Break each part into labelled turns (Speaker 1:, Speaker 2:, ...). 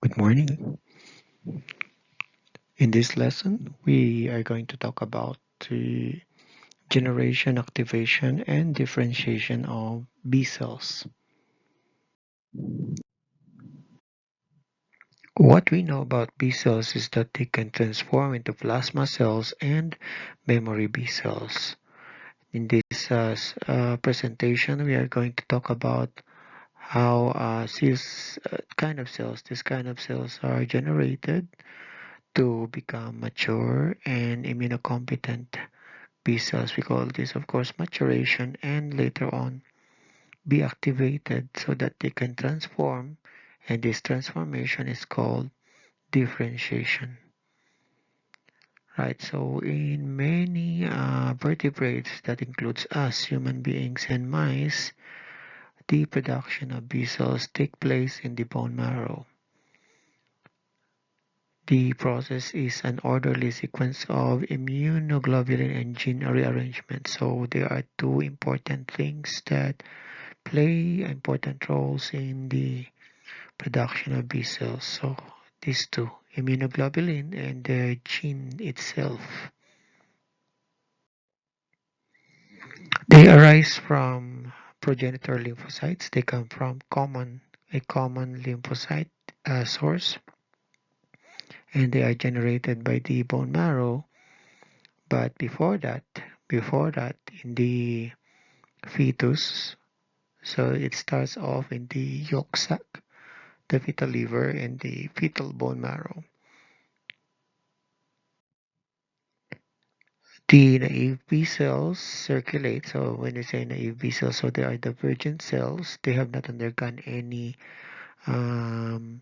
Speaker 1: Good morning. In this lesson, we are going to talk about the generation, activation, and differentiation of B cells. What we know about B cells is that they can transform into plasma cells and memory B cells. In this presentation, we are going to talk about how this kind of cells are generated to become mature and immunocompetent B cells. We call this, of course, maturation, and later on be activated so that they can transform, and this transformation is called differentiation. Right, so in many vertebrates, that includes us, human beings, and mice, the production of B cells take place in the bone marrow. The process is an orderly sequence of immunoglobulin and gene rearrangement. So there are two important things that play important roles in the production of B cells. So these two, immunoglobulin and the gene itself. They arise from progenitor lymphocytes. They come from a common lymphocyte source, and they are generated by the bone marrow. But before that, in the fetus, so it starts off in the yolk sac, the fetal liver, and the fetal bone marrow. The naive B cells circulate. So when you say naive B cells, so they are the virgin cells. They have not undergone any, um,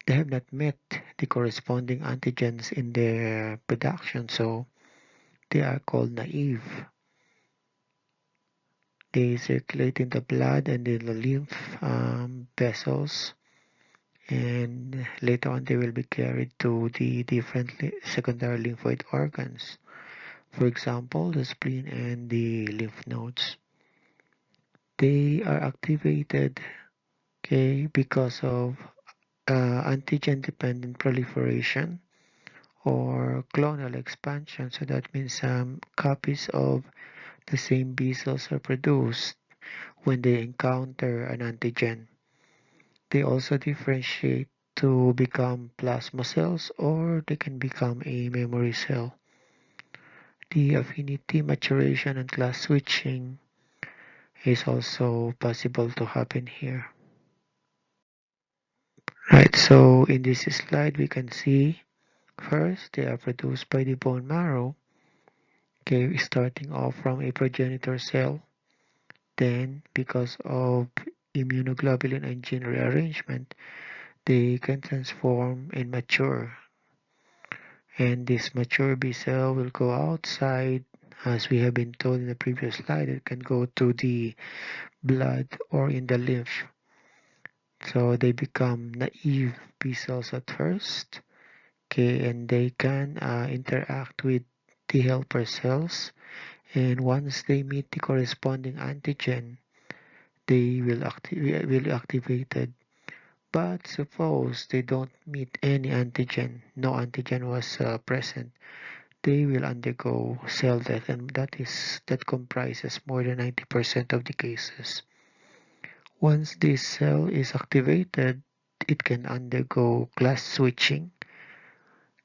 Speaker 1: they have not met the corresponding antigens in their production. So they are called naive. They circulate in the blood and in the lymph vessels, and later on they will be carried to the different secondary lymphoid organs. For example, the spleen and the lymph nodes. They are activated, okay, because of antigen-dependent proliferation or clonal expansion. So that means some copies of the same B cells are produced when they encounter an antigen. They also differentiate to become plasma cells, or they can become a memory cell. The affinity, maturation, and class switching is also possible to happen here. Right, so in this slide we can see first they are produced by the bone marrow, okay, starting off from a progenitor cell. Then because of immunoglobulin and gene rearrangement, they can transform and mature. And this mature B cell will go outside, as we have been told in the previous slide. It can go to the blood or in the lymph. So they become naive B cells at first, okay, and they can interact with T helper cells. And once they meet the corresponding antigen, they will be activated. But suppose they don't meet any antigen, no antigen was present, they will undergo cell death, and that comprises more than 90% of the cases. Once this cell is activated, it can undergo class switching,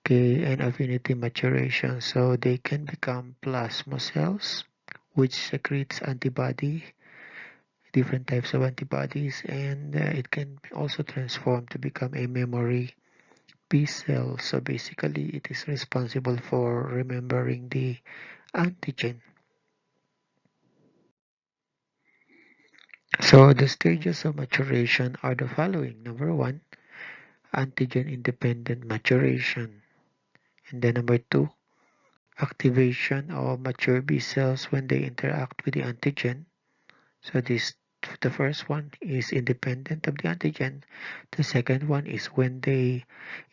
Speaker 1: okay, and affinity maturation, so they can become plasma cells, which secretes antibody, different types of antibodies, and it can also transform to become a memory B cell. So basically, it is responsible for remembering the antigen. So the stages of maturation are the following. Number one, antigen-independent maturation. And then number two, activation of mature B cells when they interact with the antigen. So the first one is independent of the antigen. The second one is when they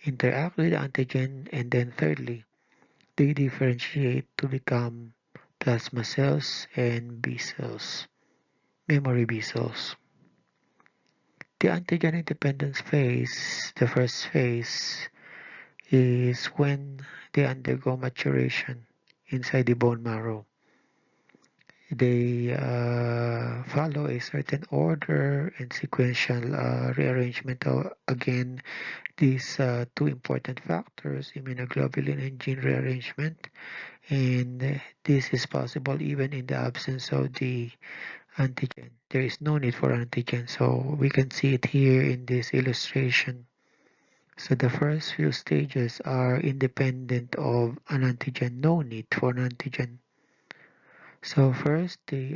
Speaker 1: interact with the antigen. And then thirdly, they differentiate to become plasma cells and B cells, memory B cells. The antigen independence phase, the first phase, is when they undergo maturation inside the bone marrow. They follow a certain order and sequential rearrangement of, again, these two important factors, immunoglobulin and gene rearrangement. And this is possible even in the absence of the antigen. There is no need for antigen, so we can see it here in this illustration. So the first few stages are independent of an antigen, no need for an antigen. So first they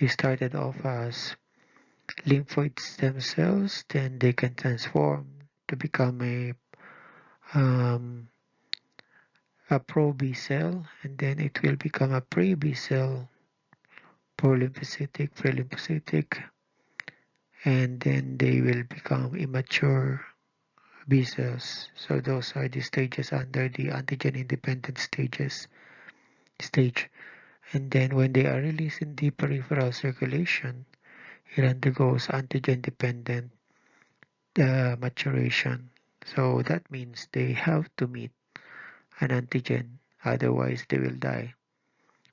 Speaker 1: started off as lymphoid stem cells, then they can transform to become um, a pro B cell, and then it will become a pre B cell, prolymphocytic, pre-lymphocytic, and then they will become immature B cells. So those are the stages under the antigen independent stage. And then when they are released in the peripheral circulation, it undergoes antigen dependent maturation. So that means they have to meet an antigen, otherwise they will die.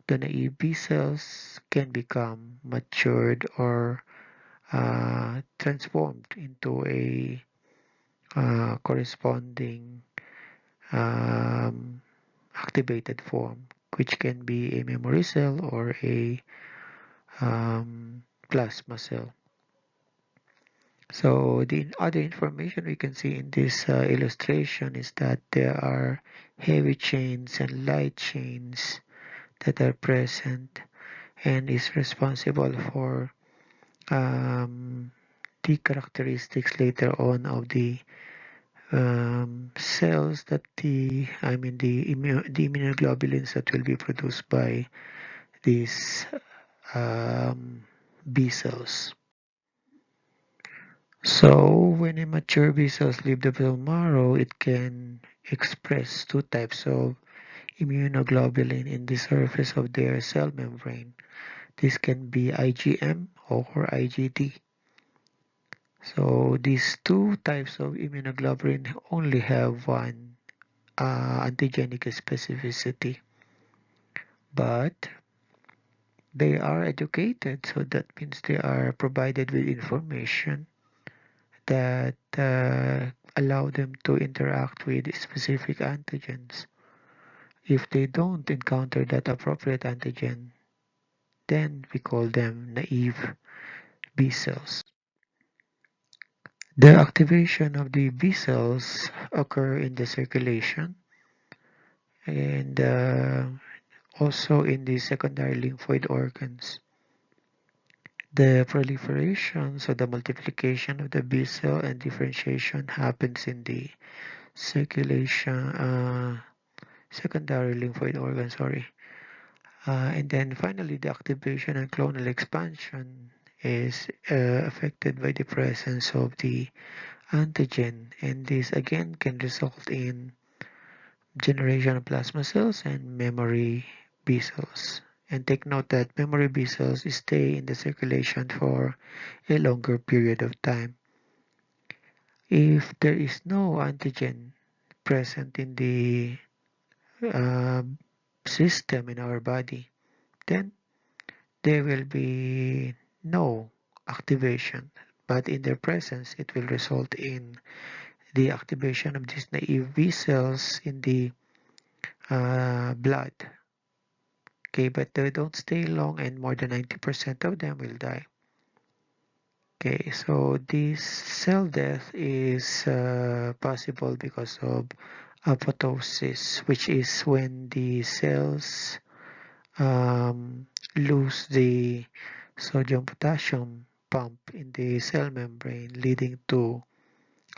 Speaker 1: The naive B cells can become matured or transformed into a corresponding um, activated form, which can be a memory cell or a plasma cell. So the other information we can see in this illustration is that there are heavy chains and light chains that are present and is responsible for the characteristics later on of the cells that the immunoglobulins that will be produced by these um, B cells. So when immature B cells leave the bone marrow, it can express two types of immunoglobulin in the surface of their cell membrane. This can be IgM or IgD. So these two types of immunoglobulin only have one antigenic specificity, but they are educated, so that means they are provided with information that allow them to interact with specific antigens. If they don't encounter that appropriate antigen, then we call them naive B cells. The activation of the B cells occur in the circulation and also in the secondary lymphoid organs. The proliferation, so the multiplication of the B cell and differentiation happens in the circulation, secondary lymphoid organ, sorry. And then finally, the activation and clonal expansion is affected by the presence of the antigen, and this again can result in generation of plasma cells and memory B cells. And take note that memory B cells stay in the circulation for a longer period of time. If there is no antigen present in the uh, system in our body, then there will be no activation. But in their presence, it will result in the activation of these naive B cells in the blood. Okay, but they don't stay long and more than 90% of them will die. Okay, so this cell death is possible because of apoptosis, which is when the cells lose the sodium-potassium pump in the cell membrane, leading to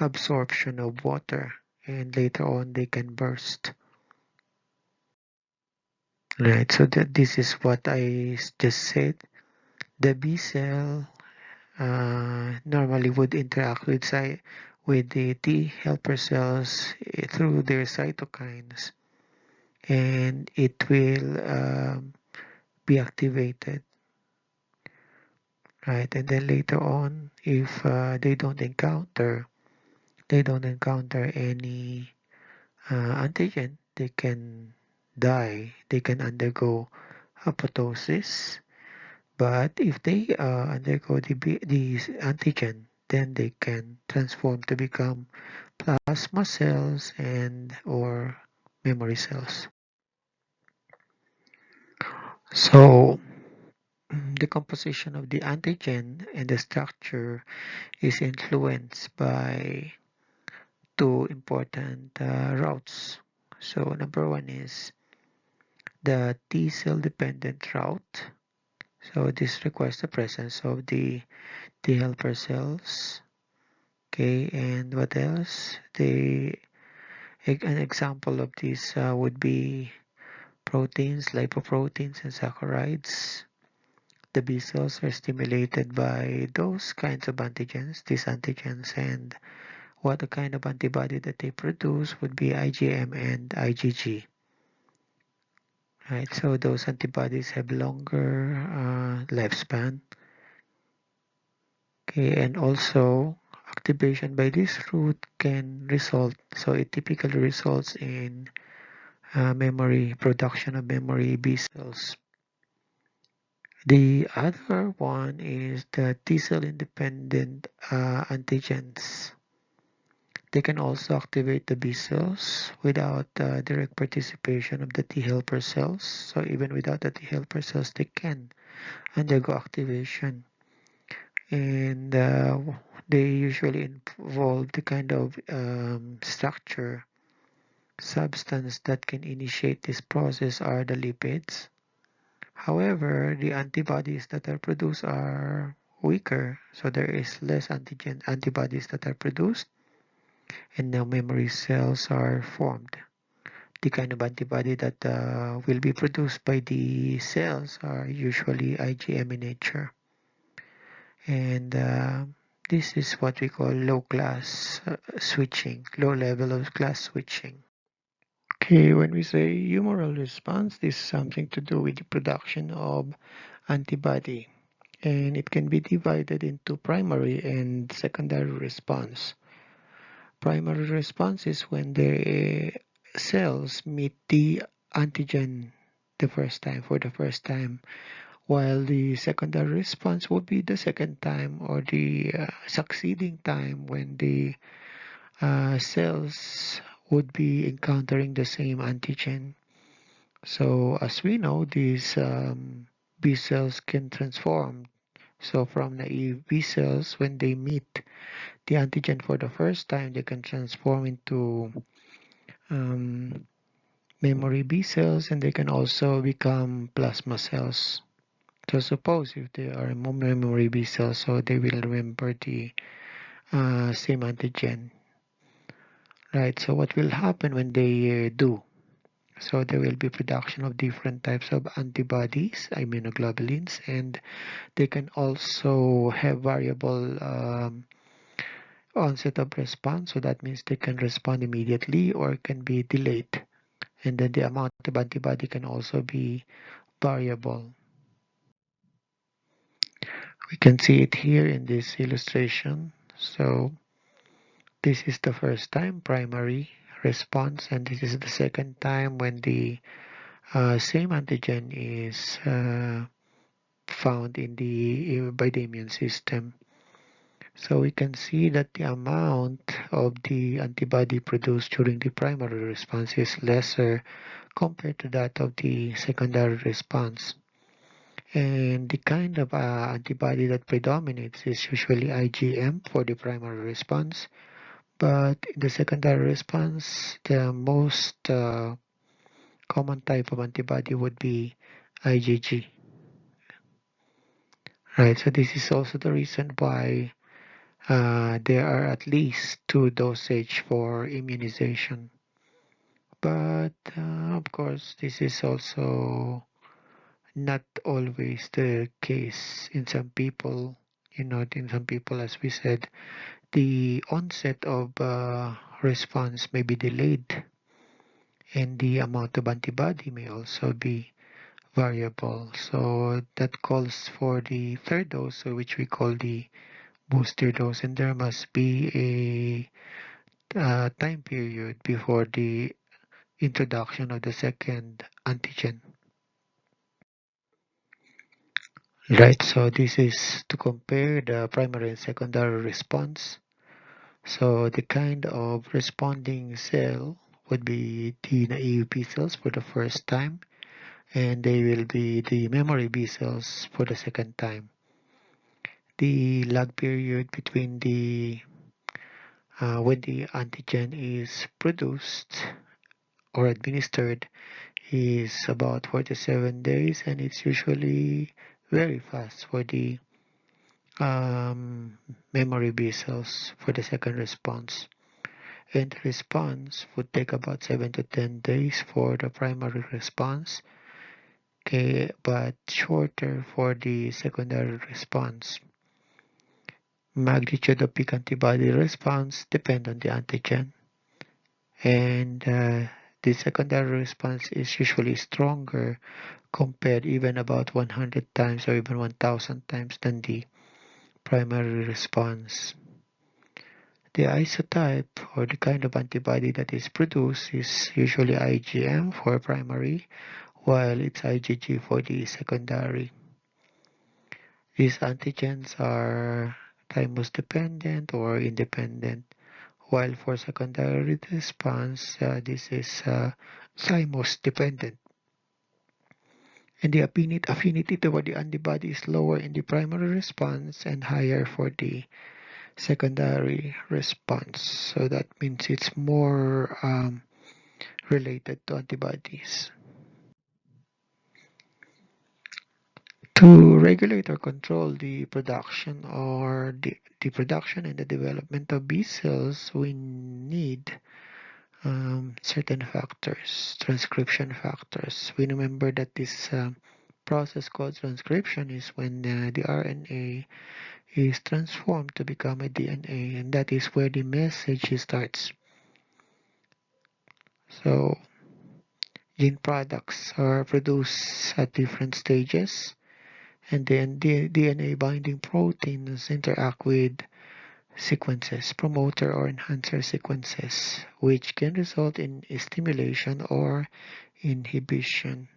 Speaker 1: absorption of water, and later on they can burst. Right, so this is what I just said. The B cell normally would interact with the T helper cells through their cytokines, and it will be activated. right? And then later on, if they don't encounter any antigen, they can die. They can undergo apoptosis. But if they undergo the antigen, then they can transform to become plasma cells and or memory cells. So the composition of the antigen and the structure is influenced by two important routes. So number one is the T cell dependent route. So this requires the presence of the T helper cells. Okay, and what else? An example of this would be proteins, lipoproteins, and saccharides. The B cells are stimulated by those kinds of antigens, these antigens, and what the kind of antibody that they produce would be IgM and IgG. Right, so those antibodies have longer lifespan. Okay, and also activation by this route can result, so it typically results in memory production of memory B cells. The other one is the T cell independent antigens. They can also activate the B cells without direct participation of the T helper cells. So even without the T helper cells, they can undergo activation. And they usually involve the kind of structure, substance that can initiate this process are the lipids. However, the antibodies that are produced are weaker, so there is less antibodies that are produced, and now memory cells are formed. The kind of antibody that will be produced by the cells are usually IgM in nature, and this is what we call low class switching, low level of class switching. Okay, when we say humoral response, this is something to do with the production of antibody, and it can be divided into primary and secondary response. Primary response is when the cells meet the antigen for the first time, while the secondary response would be the second time or the succeeding time when the cells would be encountering the same antigen. So as we know, these B cells can transform. So from naive B cells, when they meet the antigen for the first time, they can transform into um, memory B cells, and they can also become plasma cells. So suppose if they are memory B cells, so they will remember the same antigen, right? So what will happen when they do? So there will be production of different types of antibodies, immunoglobulins, and they can also have variable onset of response. So that means they can respond immediately or can be delayed. And then the amount of antibody can also be variable. We can see it here in this illustration. So this is the first time primary response, and this is the second time when the same antigen is found in the by the immune system. So we can see that the amount of the antibody produced during the primary response is lesser compared to that of the secondary response. And the kind of antibody that predominates is usually IgM for the primary response, but in the secondary response, the most common type of antibody would be IgG. Right, so this is also the reason why there are at least two dosage for immunization. But of course, this is also not always the case in some people. In some people, as we said, the onset of response may be delayed, and the amount of antibody may also be variable. So that calls for the third dose, so which we call the booster dose, and there must be a time period before the introduction of the second antigen. Right, so this is to compare the primary and secondary response. So the kind of responding cell would be the naive B cells for the first time, and they will be the memory B cells for the second time. The lag period between the when the antigen is produced or administered is about 47 days, and it's usually very fast for the memory B cells for the second response. And the response would take about 7 to 10 days for the primary response, okay, but shorter for the secondary response. Magnitude of peak antibody response depend on the antigen, and the secondary response is usually stronger compared even about 100 times or even 1000 times than the primary response. The isotype or the kind of antibody that is produced is usually IgM for primary, while it's IgG for the secondary. These antigens are thymus dependent or independent, while for secondary response, this is thymus dependent. And the affinity toward the antibody is lower in the primary response and higher for the secondary response. So that means it's more related to antibodies. To regulate or control the production or the production and the development of B cells, we need certain factors, transcription factors. We remember that this process called transcription is when the RNA is transformed to become a DNA, and that is where the message starts. So, gene products are produced at different stages, and then the DNA binding proteins interact with sequences, promoter or enhancer sequences, which can result in stimulation or inhibition.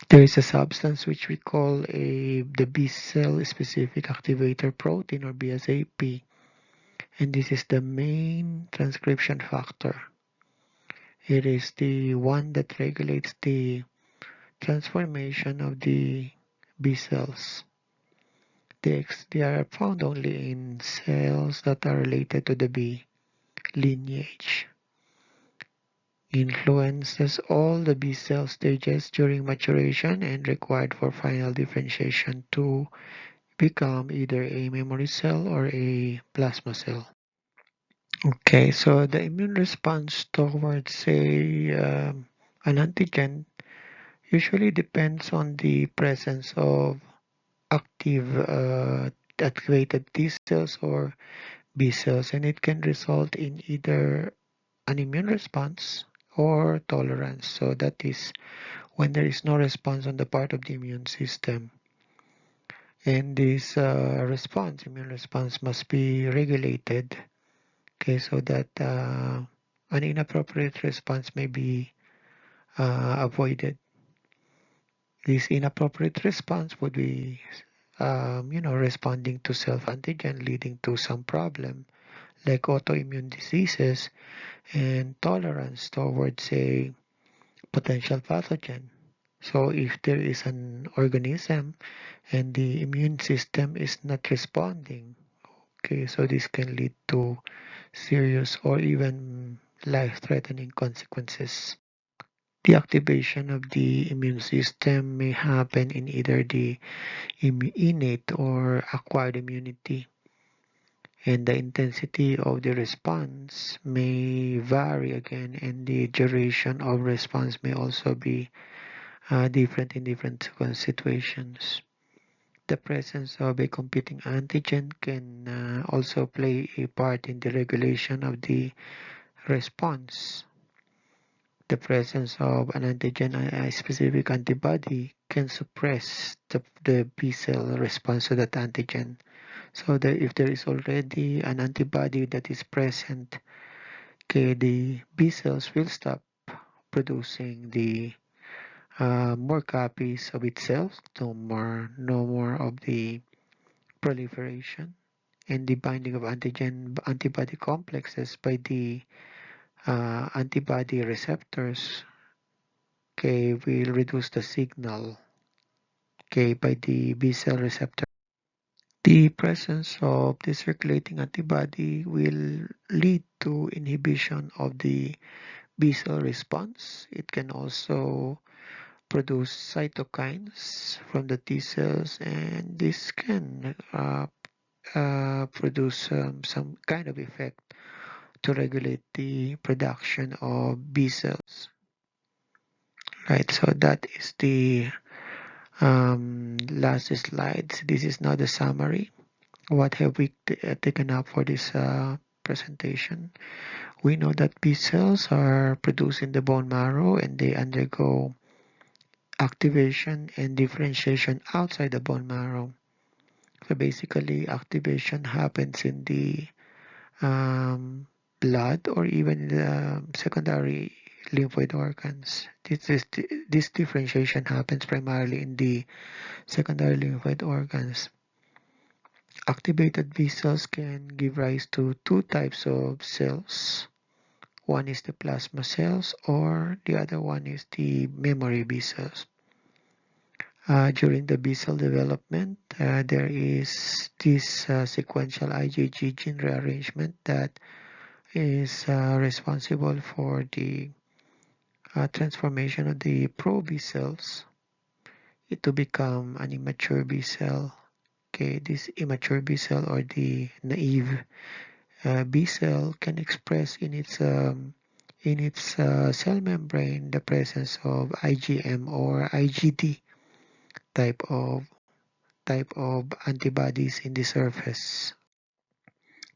Speaker 1: There is a substance which we call the B cell specific activator protein or BSAP, and this is the main transcription factor. It is the one that regulates the transformation of the B cells. They are found only in cells that are related to the B lineage. Influences all the B cell stages during maturation and required for final differentiation to become either a memory cell or a plasma cell. Okay, so the immune response towards an antigen usually depends on the presence of activated T cells or B cells, and it can result in either an immune response or tolerance. So that is when there is no response on the part of the immune system. And this immune response must be regulated, okay, so that an inappropriate response may be avoided. This inappropriate response would be, responding to self-antigen leading to some problem like autoimmune diseases and tolerance towards a potential pathogen. So if there is an organism and the immune system is not responding, okay, so this can lead to serious or even life-threatening consequences. The activation of the immune system may happen in either the innate or acquired immunity, and the intensity of the response may vary again, and the duration of response may also be different in different situations. The presence of a competing antigen can also play a part in the regulation of the response. the presence of an antigen a specific antibody can suppress the B cell response to that antigen. So that if there is already an antibody that is present, okay, the B cells will stop producing the more copies of itself, no more of the proliferation and the binding of antigen antibody complexes by the antibody receptors, okay, will reduce the signal, okay, by the B cell receptor. The presence of the circulating antibody will lead to inhibition of the B cell response. It can also produce cytokines from the T cells, and this can produce some kind of effect to regulate the production of B cells. Right, so that is the last slide. This is now the summary. What have we taken up for this presentation? We know that B cells are produced in the bone marrow and they undergo activation and differentiation outside the bone marrow. So basically, activation happens in the blood or even the secondary lymphoid organs. This differentiation happens primarily in the secondary lymphoid organs. Activated B cells can give rise to two types of cells. One is the plasma cells, or the other one is the memory B cells. During the B cell development, there is this sequential IgG gene rearrangement that is responsible for the transformation of the pro B cells to become an immature B cell. Okay, this immature B cell or the naive B cell can express in its cell membrane the presence of IgM or IgD type of antibodies in the surface.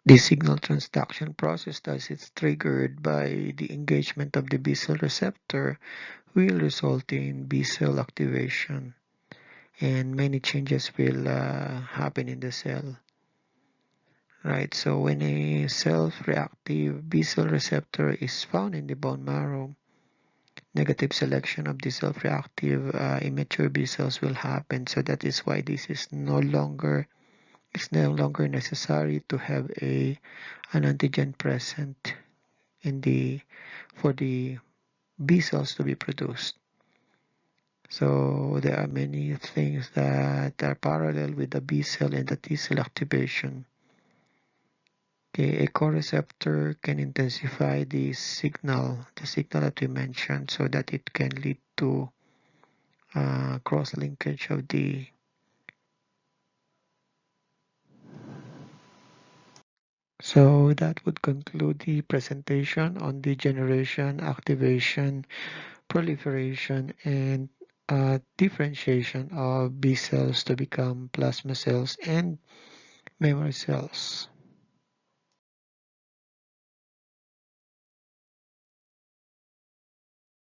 Speaker 1: The signal transduction process, thus it's triggered by the engagement of the B cell receptor, will result in B cell activation, and many changes will happen in the cell. Right, so when a self-reactive B cell receptor is found in the bone marrow, negative selection of the self-reactive immature B cells will happen. So that is why it's no longer necessary to have an antigen present for the B cells to be produced. So there are many things that are parallel with the B cell and the T cell activation. Okay, a co-receptor can intensify the signal that we mentioned, so that it can lead to cross-linkage of the. So that would conclude the presentation on the generation, activation, proliferation, and differentiation of B cells to become plasma cells and memory cells.